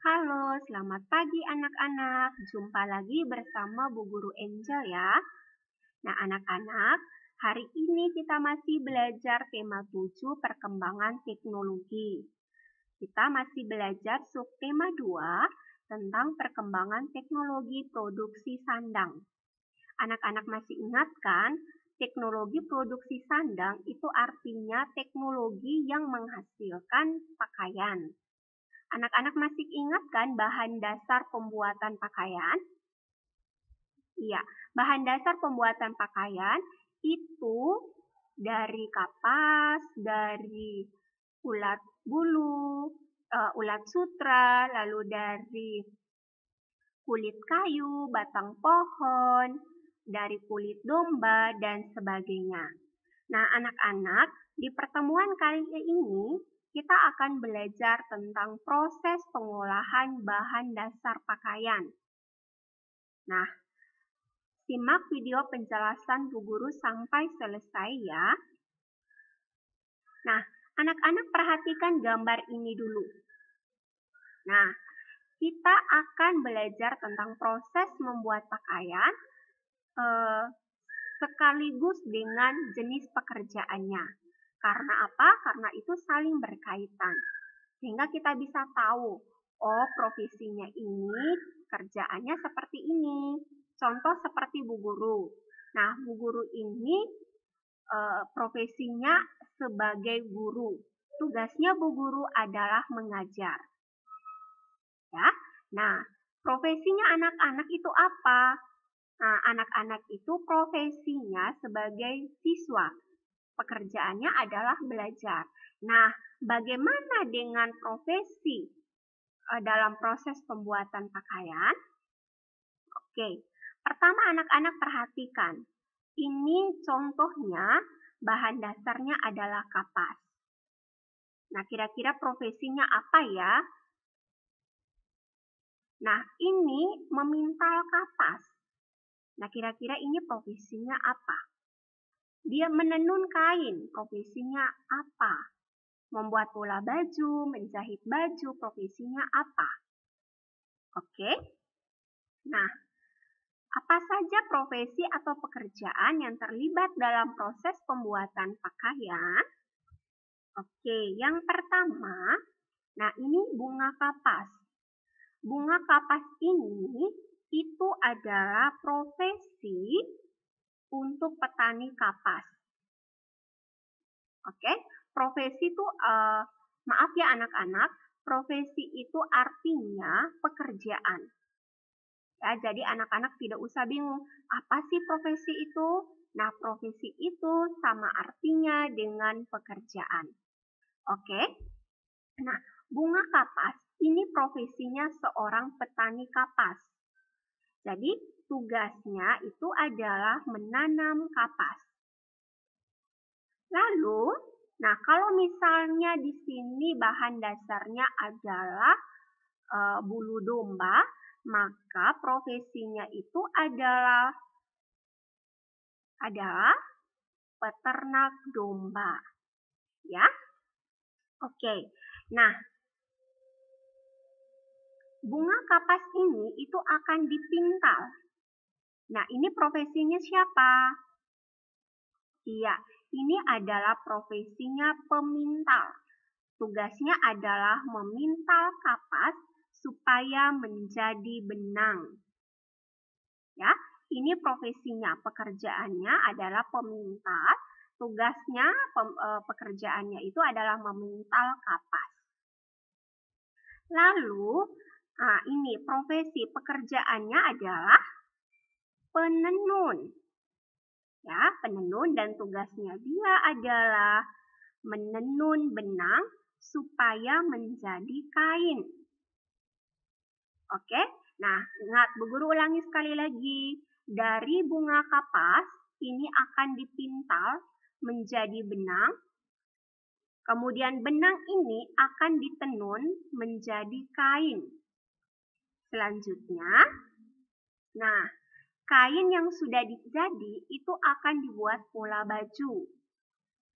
Halo, selamat pagi anak-anak. Jumpa lagi bersama Bu Guru Angel ya. Nah, anak-anak, hari ini kita masih belajar tema 7 perkembangan teknologi. Kita masih belajar subtema 2 tentang perkembangan teknologi produksi sandang. Anak-anak masih ingat kan? Teknologi produksi sandang itu artinya teknologi yang menghasilkan pakaian. Anak-anak masih ingat kan bahan dasar pembuatan pakaian? Iya, bahan dasar pembuatan pakaian itu dari kapas, dari ulat bulu, ulat sutra, lalu dari kulit kayu, batang pohon, dari kulit domba, dan sebagainya. Nah, anak-anak, di pertemuan kali ini kita akan belajar tentang proses pengolahan bahan dasar pakaian. Nah, simak video penjelasan Bu Guru sampai selesai ya. Nah, anak-anak perhatikan gambar ini dulu. Nah, kita akan belajar tentang proses membuat pakaian sekaligus dengan jenis pekerjaannya. Karena apa? Karena itu saling berkaitan. Sehingga kita bisa tahu, oh profesinya ini, kerjaannya seperti ini. Contoh seperti Bu Guru. Nah, Bu Guru ini profesinya sebagai guru. Tugasnya Bu Guru adalah mengajar. Ya. Nah, profesinya anak-anak itu apa? Nah, anak-anak itu profesinya sebagai siswa. Pekerjaannya adalah belajar. Nah, bagaimana dengan profesi dalam proses pembuatan pakaian? Oke, pertama anak-anak perhatikan. Ini contohnya bahan dasarnya adalah kapas. Nah, kira-kira profesinya apa ya? Nah, ini memintal kapas. Nah, kira-kira ini profesinya apa? Dia menenun kain, profesinya apa? Membuat pola baju, menjahit baju, profesinya apa? Oke. Nah, apa saja profesi atau pekerjaan yang terlibat dalam proses pembuatan pakaian? Oke, yang pertama, nah ini bunga kapas. Bunga kapas ini itu adalah profesi untuk petani kapas. Oke, profesi itu, maaf ya anak-anak, profesi itu artinya pekerjaan. Ya, jadi anak-anak tidak usah bingung, apa sih profesi itu? Nah, profesi itu sama artinya dengan pekerjaan. Oke, nah bunga kapas ini profesinya seorang petani kapas. Jadi tugasnya itu adalah menanam kapas. Lalu, nah kalau misalnya di sini bahan dasarnya adalah bulu domba, maka profesinya itu adalah peternak domba. Ya. Oke. Nah, bunga kapas ini itu akan dipintal. Nah, ini profesinya siapa? Iya, ini adalah profesinya pemintal. Tugasnya adalah memintal kapas supaya menjadi benang. Ya, ini profesinya, pekerjaannya adalah pemintal. Tugasnya, pekerjaannya itu adalah memintal kapas. Lalu, nah ini profesi pekerjaannya adalah penenun. Ya, penenun dan tugasnya dia adalah menenun benang supaya menjadi kain. Oke, nah ingat Bu Guru ulangi sekali lagi. Dari bunga kapas ini akan dipintal menjadi benang. Kemudian benang ini akan ditenun menjadi kain. Selanjutnya, nah kain yang sudah jadi itu akan dibuat pola baju.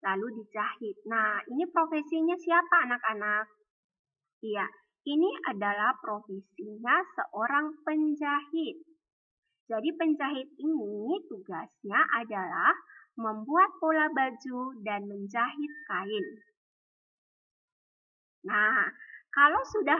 Lalu dijahit. Nah, ini profesinya siapa anak-anak? Iya, Ini adalah profesinya seorang penjahit. Jadi penjahit ini tugasnya adalah membuat pola baju dan menjahit kain. Nah, kalau sudah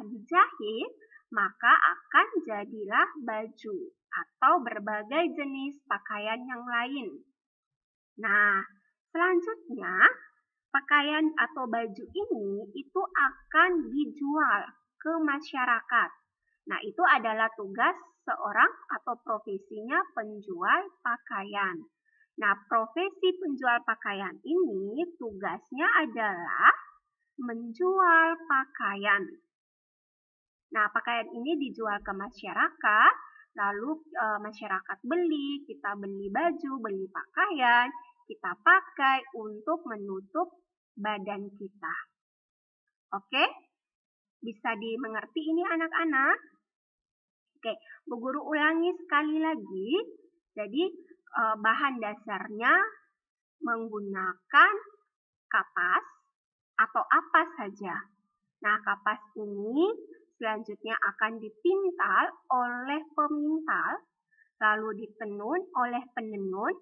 dijahit, maka akan jadilah baju atau berbagai jenis pakaian yang lain. Nah, selanjutnya pakaian atau baju ini itu akan dijual ke masyarakat. Nah, itu adalah tugas seorang atau profesinya penjual pakaian. Nah, profesi penjual pakaian ini tugasnya adalah menjual pakaian. Nah, pakaian ini dijual ke masyarakat, lalu masyarakat beli, kita beli baju, beli pakaian, kita pakai untuk menutup badan kita. Oke? Bisa dimengerti ini anak-anak? Oke, Bu Guru ulangi sekali lagi. Jadi, bahan dasarnya menggunakan kapas atau apa saja. Nah, kapas ini selanjutnya akan dipintal oleh pemintal, lalu ditenun oleh penenun,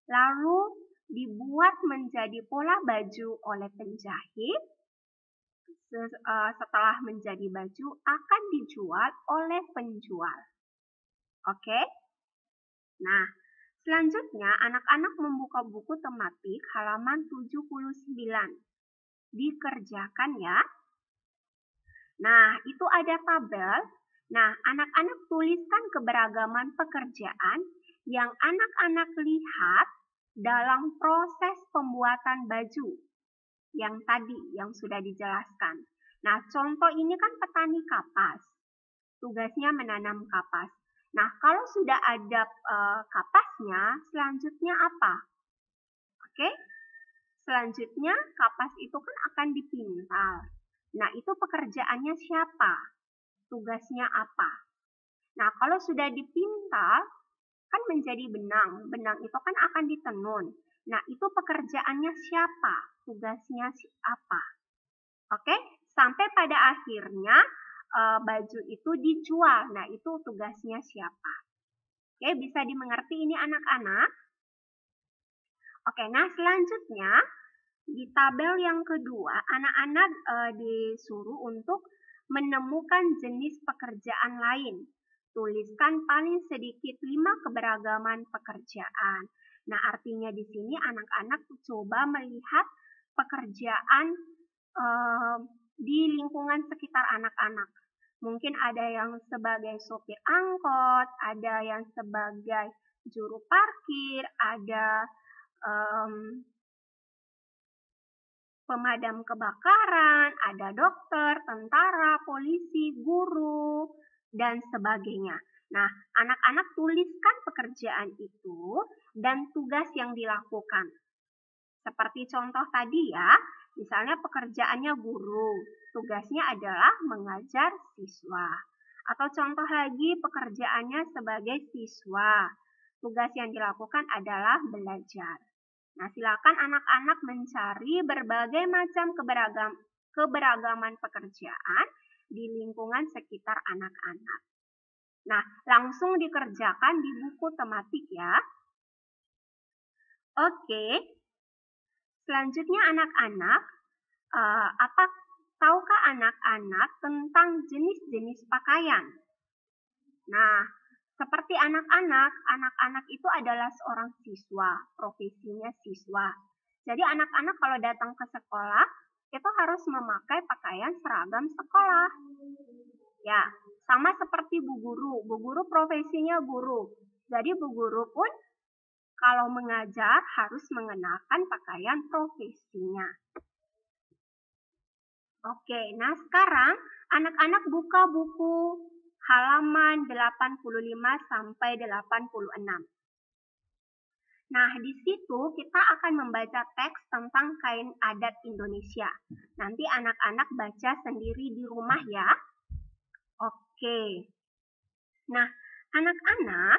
lalu dibuat menjadi pola baju oleh penjahit. Setelah menjadi baju akan dijual oleh penjual. Oke? Nah, selanjutnya anak-anak membuka buku tematik halaman 79. Dikerjakan ya. Nah, itu ada tabel. Nah, anak-anak tuliskan keberagaman pekerjaan yang anak-anak lihat dalam proses pembuatan baju yang tadi yang sudah dijelaskan. Nah, contoh ini kan petani kapas. Tugasnya menanam kapas. Nah, kalau sudah ada kapasnya, selanjutnya apa? Oke? Selanjutnya kapas itu kan akan dipintal. Nah, itu pekerjaannya siapa? Tugasnya apa? Nah, kalau sudah dipintal, kan menjadi benang. Benang itu kan akan ditenun. Nah, itu pekerjaannya siapa? Tugasnya apa? Oke, sampai pada akhirnya baju itu dijual. Nah, itu tugasnya siapa? Oke, bisa dimengerti ini anak-anak? Oke, nah selanjutnya di tabel yang kedua, anak-anak disuruh untuk menemukan jenis pekerjaan lain. Tuliskan paling sedikit 5 keberagaman pekerjaan. Nah, artinya di sini anak-anak coba melihat pekerjaan di lingkungan sekitar anak-anak. Mungkin ada yang sebagai sopir angkot, ada yang sebagai juru parkir, ada pemadam kebakaran, ada dokter, tentara, polisi, guru, dan sebagainya. Nah, anak-anak tuliskan pekerjaan itu dan tugas yang dilakukan. Seperti contoh tadi ya, misalnya pekerjaannya guru, tugasnya adalah mengajar siswa. Atau contoh lagi pekerjaannya sebagai siswa, tugas yang dilakukan adalah belajar. Nah, silakan anak-anak mencari berbagai macam keberagaman pekerjaan di lingkungan sekitar anak-anak. Nah, langsung dikerjakan di buku tematik ya. Oke, selanjutnya anak-anak, tahukah anak-anak tentang jenis-jenis pakaian? Nah, seperti anak-anak itu adalah seorang siswa, profesinya siswa. Jadi anak-anak kalau datang ke sekolah, itu harus memakai pakaian seragam sekolah. Ya, sama seperti Bu Guru. Bu Guru profesinya guru. Jadi Bu Guru pun kalau mengajar harus mengenakan pakaian profesinya. Oke, nah sekarang anak-anak buka buku halaman 85 sampai 86. Nah, di situ kita akan membaca teks tentang kain adat Indonesia. Nanti anak-anak baca sendiri di rumah ya. Oke. Nah, anak-anak,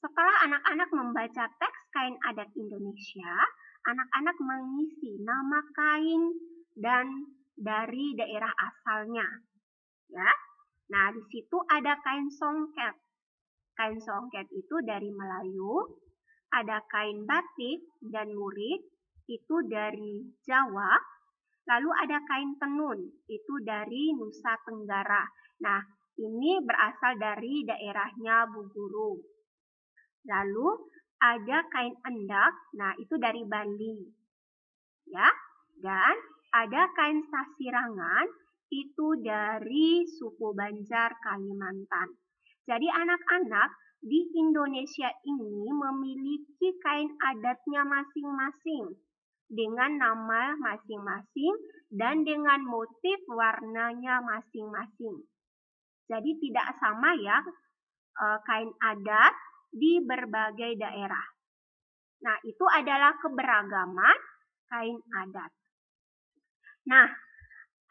setelah anak-anak membaca teks kain adat Indonesia, anak-anak mengisi nama kain dan dari daerah asalnya. Ya. Nah, di situ ada kain songket. Kain songket itu dari Melayu, ada kain batik dan lurik itu dari Jawa, lalu ada kain tenun itu dari Nusa Tenggara. Nah, ini berasal dari daerahnya Bu Guru. Lalu ada kain endak, nah itu dari Bali. Ya, dan ada kain sasirangan itu dari suku Banjar Kalimantan. Jadi anak-anak di Indonesia ini memiliki kain adatnya masing-masing dengan nama masing-masing dan dengan motif warnanya masing-masing. Jadi tidak sama ya kain adat di berbagai daerah. Nah, itu adalah keberagaman kain adat. Nah,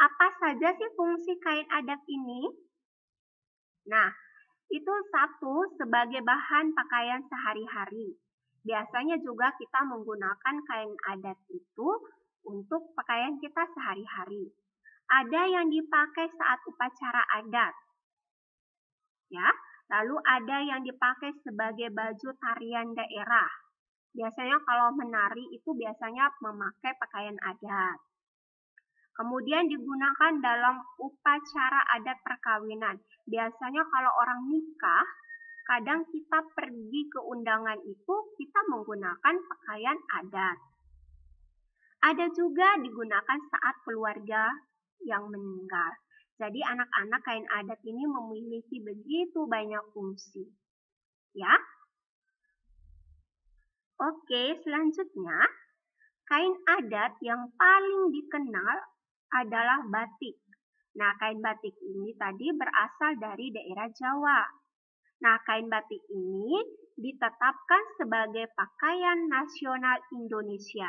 apa saja sih fungsi kain adat ini? Nah, itu satu, sebagai bahan pakaian sehari-hari. Biasanya juga kita menggunakan kain adat itu untuk pakaian kita sehari-hari. Ada yang dipakai saat upacara adat. Ya, lalu ada yang dipakai sebagai baju tarian daerah. Biasanya kalau menari itu biasanya memakai pakaian adat. Kemudian digunakan dalam upacara adat perkawinan. Biasanya kalau orang nikah, kadang kita pergi ke undangan itu, kita menggunakan pakaian adat. Ada juga digunakan saat keluarga yang meninggal. Jadi anak-anak kain adat ini memiliki begitu banyak fungsi. Ya. Oke, selanjutnya kain adat yang paling dikenal adalah batik. Nah, kain batik ini tadi berasal dari daerah Jawa. Nah, kain batik ini ditetapkan sebagai pakaian nasional Indonesia.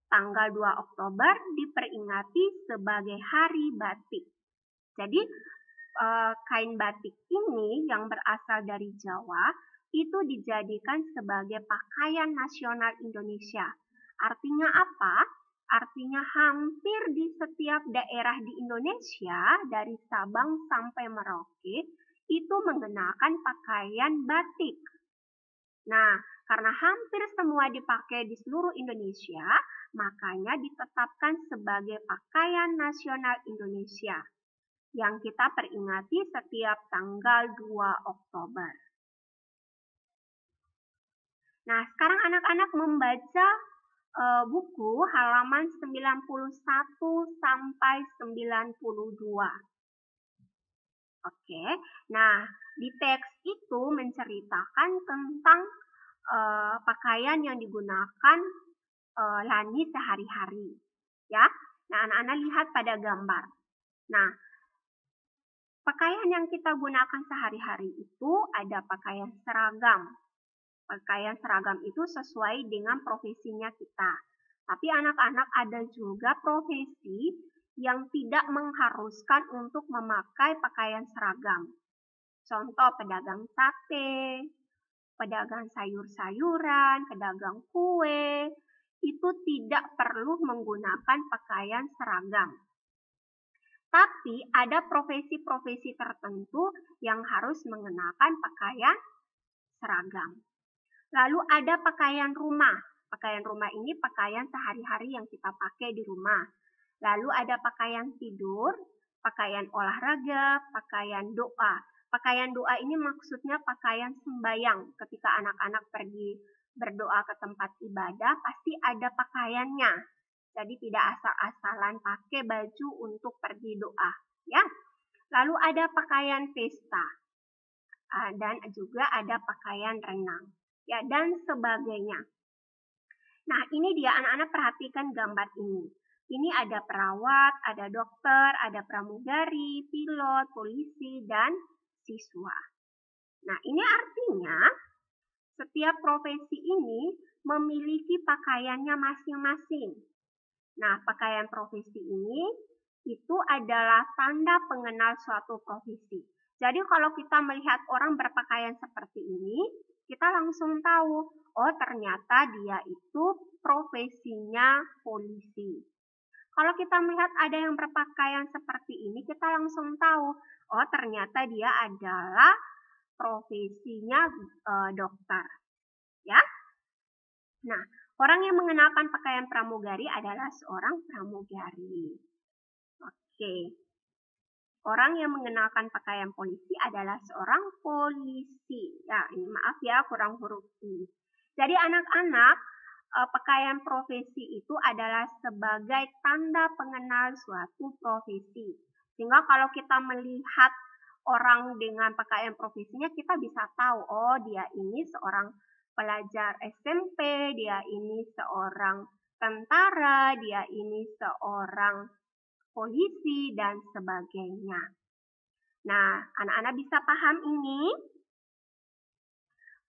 Tanggal 2 Oktober diperingati sebagai Hari Batik. Jadi, kain batik ini yang berasal dari Jawa itu dijadikan sebagai pakaian nasional Indonesia. Artinya apa? Artinya hampir di setiap daerah di Indonesia, dari Sabang sampai Merauke, itu mengenakan pakaian batik. Nah, karena hampir semua dipakai di seluruh Indonesia, makanya ditetapkan sebagai pakaian nasional Indonesia yang kita peringati setiap tanggal 2 Oktober. Nah, sekarang anak-anak membaca buku halaman 91 sampai 92. Oke, nah di teks itu menceritakan tentang pakaian yang digunakan Lani sehari-hari. Ya, nah anak-anak lihat pada gambar. Nah, pakaian yang kita gunakan sehari-hari itu ada pakaian seragam. Pakaian seragam itu sesuai dengan profesinya kita. Tapi anak-anak ada juga profesi yang tidak mengharuskan untuk memakai pakaian seragam. Contoh pedagang sate, pedagang sayur-sayuran, pedagang kue, itu tidak perlu menggunakan pakaian seragam. Tapi ada profesi-profesi tertentu yang harus mengenakan pakaian seragam. Lalu ada pakaian rumah. Pakaian rumah ini pakaian sehari-hari yang kita pakai di rumah. Lalu ada pakaian tidur, pakaian olahraga, pakaian doa. Pakaian doa ini maksudnya pakaian sembahyang. Ketika anak-anak pergi berdoa ke tempat ibadah, pasti ada pakaiannya. Jadi tidak asal-asalan pakai baju untuk pergi doa. Ya. Lalu ada pakaian pesta. Dan juga ada pakaian renang. Ya, dan sebagainya. Nah, ini dia anak-anak perhatikan gambar ini. Ini ada perawat, ada dokter, ada pramugari, pilot, polisi, dan siswa. Nah, ini artinya setiap profesi ini memiliki pakaiannya masing-masing. Nah, pakaian profesi ini itu adalah tanda pengenal suatu profesi. Jadi kalau kita melihat orang berpakaian seperti ini, kita langsung tahu, oh ternyata dia itu profesinya polisi. Kalau kita melihat ada yang berpakaian seperti ini, kita langsung tahu, oh ternyata dia adalah profesinya dokter, ya. Nah, orang yang mengenakan pakaian pramugari adalah seorang pramugari. Oke. Orang yang mengenakan pakaian polisi adalah seorang polisi. Ya, ini maaf ya, kurang huruf I. Jadi anak-anak, pakaian profesi itu adalah sebagai tanda pengenal suatu profesi. Sehingga kalau kita melihat orang dengan pakaian profesinya, kita bisa tahu, oh dia ini seorang pelajar SMP, dia ini seorang tentara, dia ini seorang polisi, dan sebagainya. Nah, anak-anak bisa paham ini?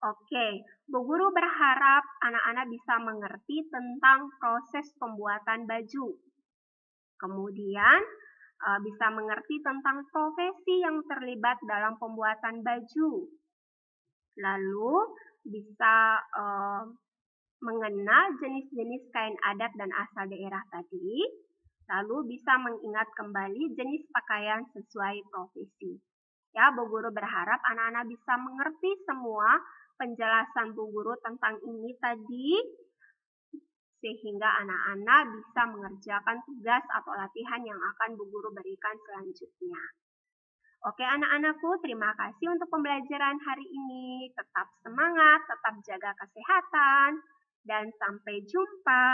Oke, Bu Guru berharap anak-anak bisa mengerti tentang proses pembuatan baju. Kemudian, bisa mengerti tentang profesi yang terlibat dalam pembuatan baju. Lalu, bisa mengenal jenis-jenis kain adat dan asal daerah tadi. Lalu bisa mengingat kembali jenis pakaian sesuai profesi. Ya, Bu Guru berharap anak-anak bisa mengerti semua penjelasan Bu Guru tentang ini tadi, sehingga anak-anak bisa mengerjakan tugas atau latihan yang akan Bu Guru berikan selanjutnya. Oke anak-anakku, terima kasih untuk pembelajaran hari ini. Tetap semangat, tetap jaga kesehatan, dan sampai jumpa.